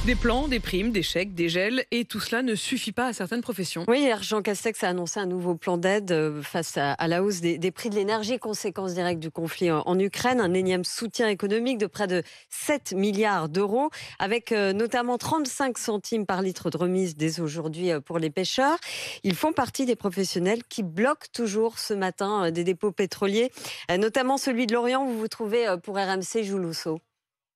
Des plans, des primes, des chèques, des gels, et tout cela ne suffit pas à certaines professions. Oui, hier, Jean Castex a annoncé un nouveau plan d'aide face à la hausse des prix de l'énergie, conséquence directe du conflit en Ukraine. Un énième soutien économique de près de 7 milliards d'euros, avec notamment 35 centimes par litre de remise dès aujourd'hui pour les pêcheurs. Ils font partie des professionnels qui bloquent toujours ce matin des dépôts pétroliers, notamment celui de Lorient où vous vous trouvez pour RMC Joulousseau.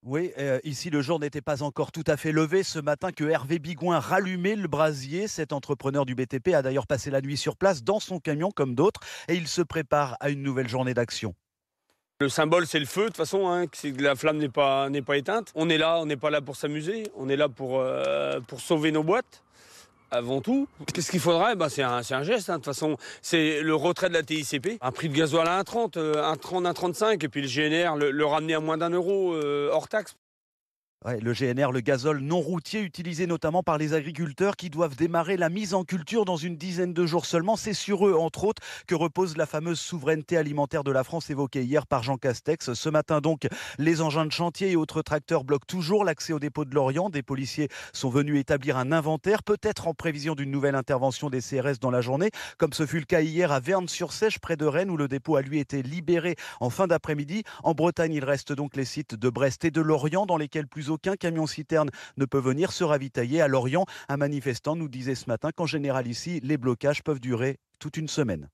Oui, ici le jour n'était pas encore tout à fait levé ce matin que Hervé Bigouin rallumait le brasier. Cet entrepreneur du BTP a d'ailleurs passé la nuit sur place dans son camion comme d'autres et il se prépare à une nouvelle journée d'action. Le symbole, c'est le feu, de toute façon, hein, c'est que la flamme n'est pas éteinte. On est là, on n'est pas là pour s'amuser, on est là pour sauver nos boîtes, avant tout. Qu'est-ce qu'il faudrait? C'est un geste, hein, de toute façon. C'est le retrait de la TICP, un prix de gasoil à 1,30, 1,30, 1,35, et puis le GNR, le ramener à moins d'1 euro hors taxe. Ouais, le GNR, le gazole non routier, utilisé notamment par les agriculteurs qui doivent démarrer la mise en culture dans une dizaine de jours seulement. C'est sur eux, entre autres, que repose la fameuse souveraineté alimentaire de la France évoquée hier par Jean Castex. Ce matin donc, les engins de chantier et autres tracteurs bloquent toujours l'accès au dépôt de Lorient. Des policiers sont venus établir un inventaire, peut-être en prévision d'une nouvelle intervention des CRS dans la journée, comme ce fut le cas hier à Verne-sur-Sèche, près de Rennes, où le dépôt a lui été libéré en fin d'après-midi. En Bretagne, il reste donc les sites de Brest et de Lorient, dans lesquels plus aucun camion-citerne ne peut venir se ravitailler. À Lorient, un manifestant nous disait ce matin qu'en général ici, les blocages peuvent durer toute une semaine.